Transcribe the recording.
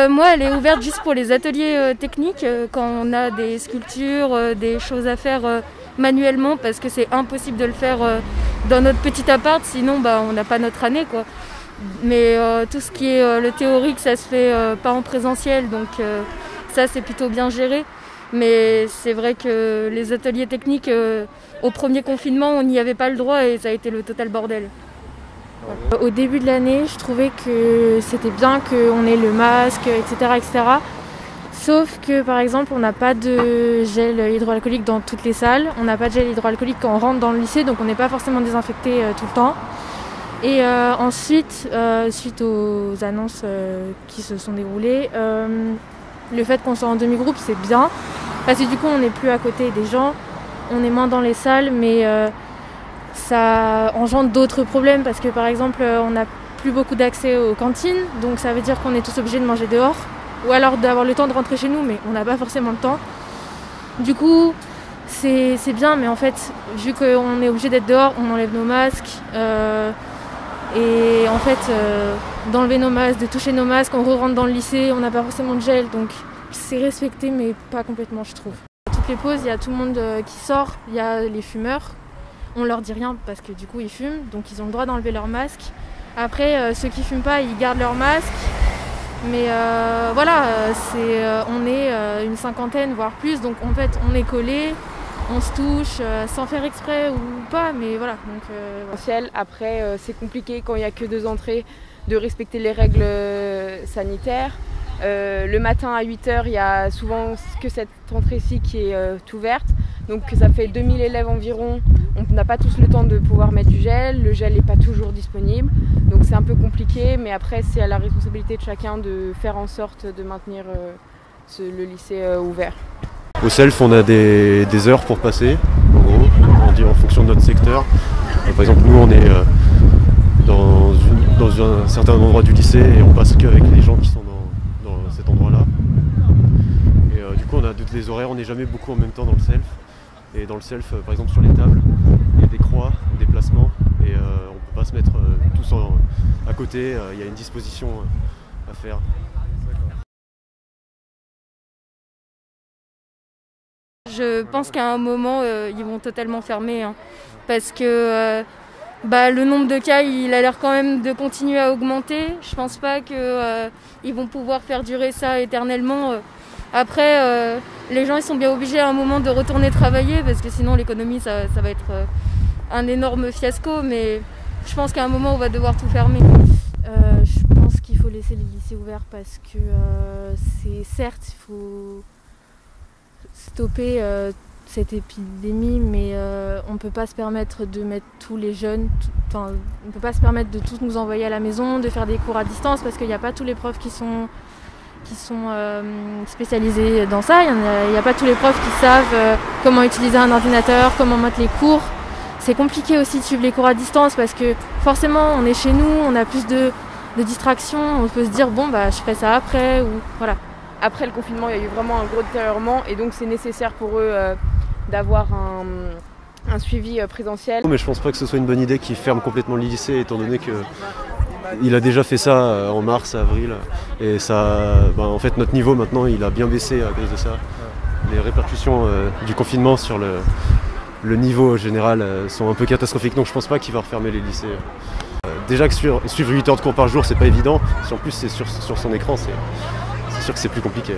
Moi, elle est ouverte juste pour les ateliers techniques, quand on a des sculptures, des choses à faire manuellement, parce que c'est impossible de le faire dans notre petit appart, sinon on n'a pas notre année, quoi. Mais tout ce qui est le théorique, ça se fait pas en présentiel, donc ça c'est plutôt bien géré. Mais c'est vrai que les ateliers techniques, au premier confinement, on n'y avait pas le droit et ça a été le total bordel. Au début de l'année, je trouvais que c'était bien qu'on ait le masque, etc., etc. Sauf que, par exemple, on n'a pas de gel hydroalcoolique dans toutes les salles. On n'a pas de gel hydroalcoolique quand on rentre dans le lycée, donc on n'est pas forcément désinfecté tout le temps. Et ensuite, suite aux annonces qui se sont déroulées, le fait qu'on soit en demi-groupe, c'est bien. Parce que du coup, on n'est plus à côté des gens, on est moins dans les salles, mais ça engendre d'autres problèmes parce que par exemple on n'a plus beaucoup d'accès aux cantines, donc ça veut dire qu'on est tous obligés de manger dehors ou alors d'avoir le temps de rentrer chez nous, mais on n'a pas forcément le temps. Du coup c'est bien, mais en fait vu qu'on est obligé d'être dehors, on enlève nos masques et en fait d'enlever nos masques, de toucher nos masques, on re-rentre dans le lycée, on n'a pas forcément de gel, donc c'est respecté mais pas complètement, je trouve. À toutes les pauses, il y a tout le monde qui sort, il y a les fumeurs. On leur dit rien parce que du coup ils fument, donc ils ont le droit d'enlever leur masque. Après ceux qui fument pas, ils gardent leur masque. Mais voilà, on est une cinquantaine voire plus, donc en fait on est collés, on se touche sans faire exprès ou pas, mais voilà. Donc, Après c'est compliqué quand il n'y a que 2 entrées de respecter les règles sanitaires. Le matin à 8 h, il y a souvent que cette entrée-ci qui est ouverte. Donc ça fait 2000 élèves environ, on n'a pas tous le temps de pouvoir mettre du gel, le gel n'est pas toujours disponible, donc c'est un peu compliqué, mais après c'est à la responsabilité de chacun de faire en sorte de maintenir le lycée ouvert. Au self, on a des heures pour passer, en gros, on dit en fonction de notre secteur. Par exemple, nous on est dans un certain endroit du lycée et on passe qu'avec les gens qui sont dans cet endroit-là. Et du coup on a des horaires, on n'est jamais beaucoup en même temps dans le self. Et dans le self, par exemple sur les tables, il y a des croix, des placements, et on ne peut pas se mettre tous à côté, il y a une disposition à faire. Je pense qu'à un moment, ils vont totalement fermer, hein, parce que le nombre de cas, il a l'air quand même de continuer à augmenter. Je pense pas qu'ils vont pouvoir faire durer ça éternellement. Après, les gens ils sont bien obligés à un moment de retourner travailler parce que sinon l'économie ça va être un énorme fiasco, mais je pense qu'à un moment on va devoir tout fermer. Je pense qu'il faut laisser les lycées ouverts parce que certes il faut stopper cette épidémie, mais on ne peut pas se permettre de mettre tous les jeunes, on ne peut pas se permettre de tous nous envoyer à la maison, de faire des cours à distance parce qu'il n'y a pas tous les profs qui sont spécialisés dans ça. Il n'y a pas tous les profs qui savent comment utiliser un ordinateur, comment mettre les cours. C'est compliqué aussi de suivre les cours à distance parce que forcément on est chez nous, on a plus de distractions, on peut se dire je ferai ça après, ou voilà. Après le confinement, il y a eu vraiment un gros détériorement et donc c'est nécessaire pour eux d'avoir un suivi présentiel. Mais je pense pas que ce soit une bonne idée qu'ils ferment complètement le lycée, étant donné que il a déjà fait ça en mars, avril, et ça, en fait notre niveau maintenant il a bien baissé à cause de ça. Les répercussions du confinement sur le niveau général sont un peu catastrophiques, donc je pense pas qu'il va refermer les lycées. Déjà que suivre 8 heures de cours par jour c'est pas évident, si en plus c'est sur son écran, c'est sûr que c'est plus compliqué.